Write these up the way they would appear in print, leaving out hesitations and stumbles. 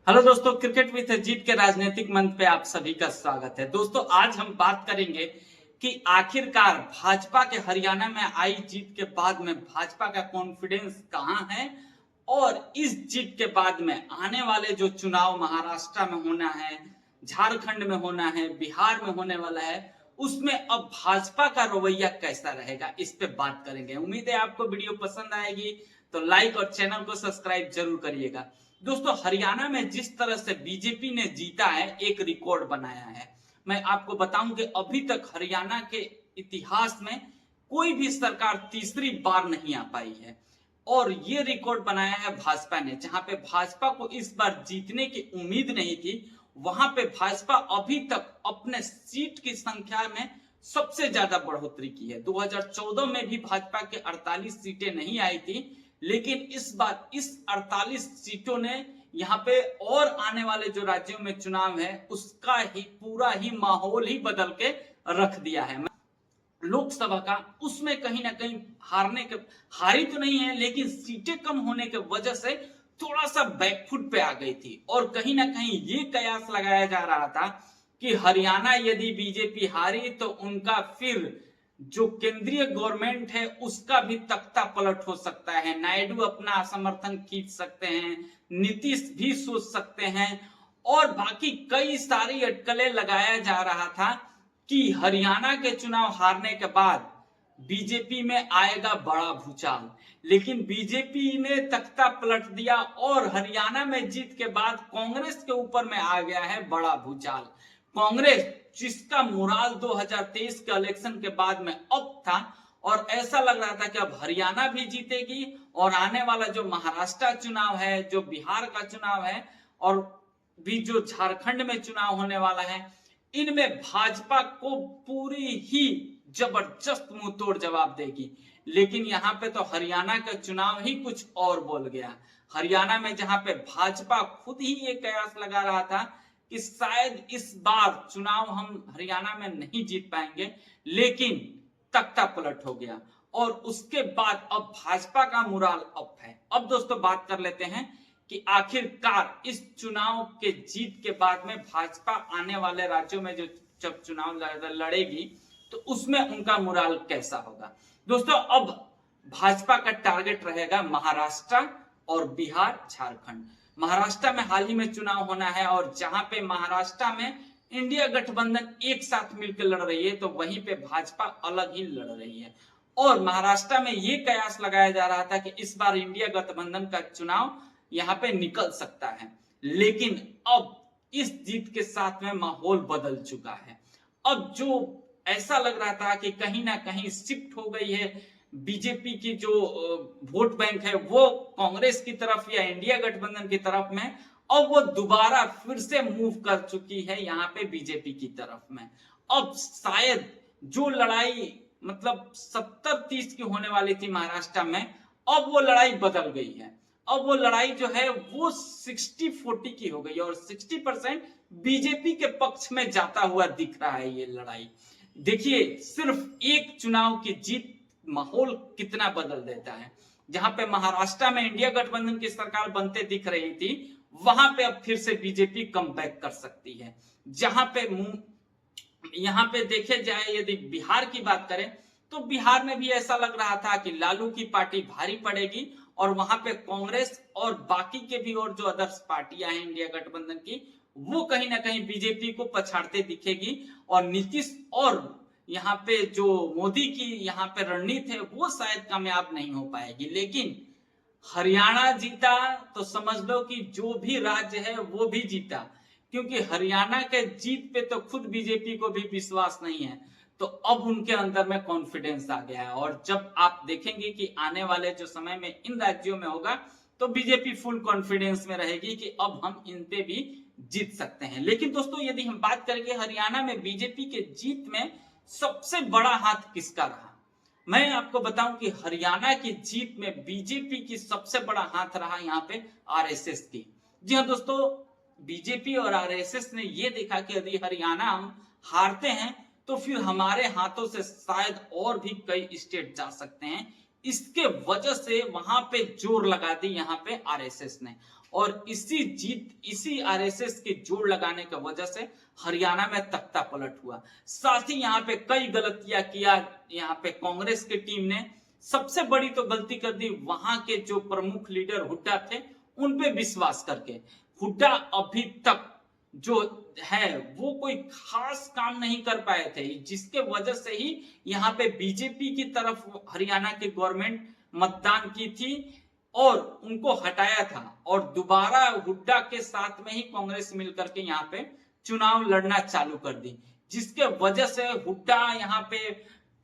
Hello दोस्तों, cricket with Ajit के राजनीतिक मंच पे आप सभी का स्वागत है। दोस्तों, आज हम बात करेंगे कि आखिरकार भाजपा के हरियाणा में आई जीत के बाद में भाजपा का कॉन्फिडेंस कहां है और इस जीत के बाद में आने वाले जो चुनाव महाराष्ट्र में होना है, झारखंड में होना है, बिहार में होने वाला है, उसमें अब भाजपा का रवैया कैसा रहेगा, इस पे बात करेंगे। उम्मीद है आपको वीडियो पसंद आएगी, तो लाइक और चैनल को सब्सक्राइब जरूर करिएगा। दोस्तों, हरियाणा में जिस तरह से बीजेपी ने जीता है, एक रिकॉर्ड बनाया है। मैं आपको बताऊं कि अभी तक हरियाणा के इतिहास में कोई भी सरकार तीसरी बार नहीं आ पाई है और ये रिकॉर्ड बनाया है भाजपा ने। जहां पे भाजपा को इस बार जीतने की उम्मीद नहीं थी, वहां पे भाजपा अभी तक अपने सीट की संख्या में सबसे ज्यादा बढ़ोतरी की है। 2014 में भी भाजपा के 48 सीटें नहीं आई थी, लेकिन इस बार इस 48 सीटों ने यहाँ पे और आने वाले जो राज्यों में चुनाव है उसका ही पूरा ही माहौल ही बदल के रख दिया है। लोकसभा का उसमें कहीं ना कहीं हारी तो नहीं है, लेकिन सीटें कम होने की वजह से थोड़ा सा बैकफुट पे आ गई थी और कहीं ना कहीं ये कयास लगाया जा रहा था कि हरियाणा यदि बीजेपी हारी तो उनका फिर जो केंद्रीय गवर्नमेंट है उसका भी तख्ता पलट हो सकता है। नायडू अपना समर्थन खींच सकते हैं, नीतीश भी सोच सकते हैं और बाकी कई सारी अटकलें लगाया जा रहा था कि हरियाणा के चुनाव हारने के बाद बीजेपी में आएगा बड़ा भूचाल। लेकिन बीजेपी ने तख्ता पलट दिया और हरियाणा में जीत के बाद कांग्रेस के ऊपर में आ गया है बड़ा भूचाल। कांग्रेस जिसका मुराल 2023 के इलेक्शन के बाद में अब था और ऐसा लग रहा था कि अब हरियाणा भी जीतेगी और आने वाला जो महाराष्ट्र चुनाव है, जो बिहार का चुनाव है और भी जो झारखंड में चुनाव होने वाला है, इनमें भाजपा को पूरी ही जबरदस्त मुंह तोड़ जवाब देगी। लेकिन यहाँ पे तो हरियाणा का चुनाव ही कुछ और बोल गया। हरियाणा में जहां पे भाजपा खुद ही ये कयास लगा रहा था कि शायद इस बार चुनाव हम हरियाणा में नहीं जीत पाएंगे, लेकिन तख्ता पलट हो गया और उसके बाद अब भाजपा का मुराल अप है। अब दोस्तों बात कर लेते हैं कि आखिरकार इस चुनाव के जीत के बाद में भाजपा आने वाले राज्यों में जो जब चुनाव लड़ेगी तो उसमें उनका मुराल कैसा होगा। दोस्तों, अब भाजपा का टारगेट रहेगा महाराष्ट्र और बिहार, झारखंड। महाराष्ट्र में हाल ही में चुनाव होना है और जहां पे महाराष्ट्र में इंडिया गठबंधन एक साथ मिलकर लड़ रही है, तो वहीं पे भाजपा अलग ही लड़ रही है। और महाराष्ट्र में ये कयास लगाया जा रहा था कि इस बार इंडिया गठबंधन का चुनाव यहाँ पे निकल सकता है, लेकिन अब इस जीत के साथ में माहौल बदल चुका है। अब जो ऐसा लग रहा था कि कहीं ना कहीं शिफ्ट हो गई है बीजेपी की जो वोट बैंक है वो कांग्रेस की तरफ या इंडिया गठबंधन की तरफ में, अब वो दोबारा फिर से मूव कर चुकी है यहाँ पे बीजेपी की तरफ में। अब शायद जो लड़ाई मतलब 70-30 की होने वाली थी महाराष्ट्र में, अब वो लड़ाई बदल गई है। अब वो लड़ाई जो है वो 60-40 की हो गई और 60% बीजेपी के पक्ष में जाता हुआ दिख रहा है ये लड़ाई। देखिए, सिर्फ एक चुनाव की जीत माहौल कितना बदल देता है। जहां पे महाराष्ट्र में इंडिया गठबंधन की सरकार बनते दिख रही थी, वहां पे अब फिर से बीजेपी कम बैक कर सकती है। जहां पे यहाँ पे देखे जाए, यदि बिहार की बात करें तो बिहार में भी ऐसा लग रहा था कि लालू की पार्टी भारी पड़ेगी और वहां पे कांग्रेस और बाकी के भी और जो अदर्स पार्टियां हैं इंडिया गठबंधन की, वो कहीं ना कहीं बीजेपी को पछाड़ते दिखेगी और नीतीश और यहाँ पे जो मोदी की यहाँ पे रणनीति है वो शायद कामयाब नहीं हो पाएगी। लेकिन हरियाणा जीता तो समझ लो कि जो भी राज्य है वो भी जीता, क्योंकि हरियाणा के जीत पे तो खुद बीजेपी को भी विश्वास नहीं है, तो अब उनके अंदर में कॉन्फिडेंस आ गया है। और जब आप देखेंगे कि आने वाले जो समय में इन राज्यों में होगा तो बीजेपी फुल कॉन्फिडेंस में रहेगी कि अब हम इन पे भी जीत सकते हैं। लेकिन दोस्तों, यदि हम बात करेंगे हरियाणा में बीजेपी के जीत में सबसे बड़ा हाथ किसका रहा, मैं आपको बताऊं कि हरियाणा की जीत में बीजेपी की सबसे बड़ा हाथ रहा यहाँ पे आरएसएस की। जी हाँ दोस्तों, बीजेपी और आरएसएस ने ये देखा कि यदि हरियाणा हम हारते हैं तो फिर हमारे हाथों से शायद और भी कई स्टेट जा सकते हैं। इसके वजह से वहां पे जोर लगा दी यहाँ पे आरएसएस ने और इसी आरएसएस के जोड़ लगाने की वजह से हरियाणा में तख्ता पलट हुआ। साथ ही यहाँ पे कई गलतियां किया यहाँ पे कांग्रेस की टीम ने। सबसे बड़ी तो गलती कर दी वहां के जो प्रमुख लीडर हुड्डा थे उन पे विश्वास करके। हुड्डा अभी तक जो है वो कोई खास काम नहीं कर पाए थे, जिसके वजह से ही यहाँ पे बीजेपी की तरफ हरियाणा की गवर्नमेंट मतदान की थी और उनको हटाया था और दोबारा हुड्डा के साथ में ही कांग्रेस मिलकर के यहाँ पे चुनाव लड़ना चालू कर दी, जिसके वजह से हुड्डा यहाँ पे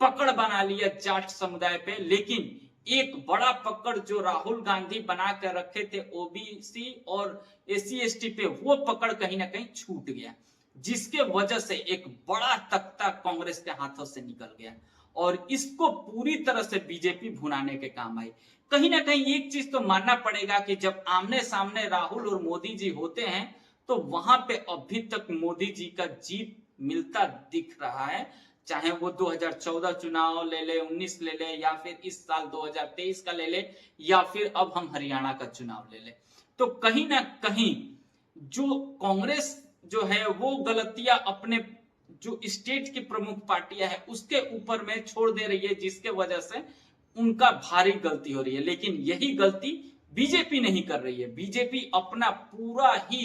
पकड़ बना लिया जाट समुदाय पे। लेकिन एक बड़ा पकड़ जो राहुल गांधी बना कर रखे थे ओबीसी और एससी/एसटी पे, वो पकड़ कहीं ना कहीं छूट गया, जिसके वजह से एक बड़ा तख्ता कांग्रेस के हाथों से निकल गया और इसको पूरी तरह से बीजेपी भुनाने के काम आई। कहीं ना कहीं एक चीज तो मानना पड़ेगा कि जब आमने सामने राहुल और मोदी जी होते हैं तो वहां पे अभी तक मोदी जी का जीत मिलता दिख रहा है, चाहे वो 2014 चुनाव ले ले, 19 ले ले, या फिर इस साल 2023 का ले ले, या फिर अब हम हरियाणा का चुनाव ले ले। तो कहीं ना कहीं जो कांग्रेस जो है वो गलतियां अपने जो स्टेट की प्रमुख पार्टियां है उसके ऊपर में छोड़ दे रही है, जिसके वजह से उनका भारी गलती हो रही है। लेकिन यही गलती बीजेपी नहीं कर रही है। बीजेपी अपना पूरा ही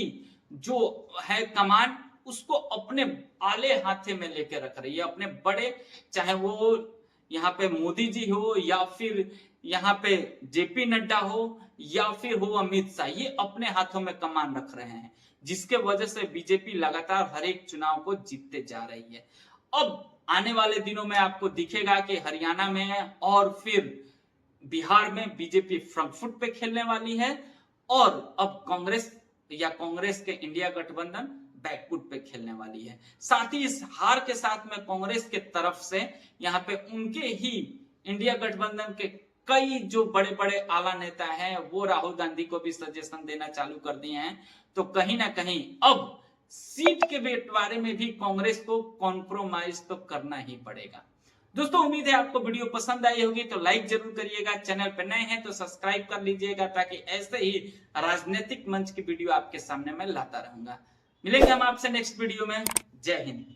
जो है कमान उसको अपने आले हाथे में लेके रख रही है, अपने बड़े, चाहे वो यहाँ पे मोदी जी हो या फिर यहाँ पे जेपी नड्डा हो या फिर हो अमित शाह, ये अपने हाथों में कमान रख रहे हैं, जिसके वजह से बीजेपी लगातार हर एक चुनाव को जीतते जा रही है। अब आने वाले दिनों में आपको दिखेगा कि हरियाणा में और फिर बिहार में बीजेपी फ्रंट फुट पे खेलने वाली है और अब कांग्रेस या कांग्रेस के इंडिया गठबंधन बैकफुट पे खेलने वाली है। साथ ही इस हार के साथ में कांग्रेस के तरफ से यहाँ पे उनके ही इंडिया गठबंधन के कई जो बड़े बड़े आला नेता हैं वो राहुल गांधी को भी सजेशन देना चालू कर दिए हैं। तो कहीं ना कहीं अब सीट के बंटवारे में भी कांग्रेस को कॉम्प्रोमाइज तो करना ही पड़ेगा। दोस्तों उम्मीद है आपको वीडियो पसंद आई होगी, तो लाइक जरूर करिएगा। चैनल पर नए हैं तो सब्सक्राइब कर लीजिएगा, ताकि ऐसे ही राजनीतिक मंच की वीडियो आपके सामने मैं लाता रहूंगा। मिलेंगे हम आपसे नेक्स्ट वीडियो में। जय हिंद।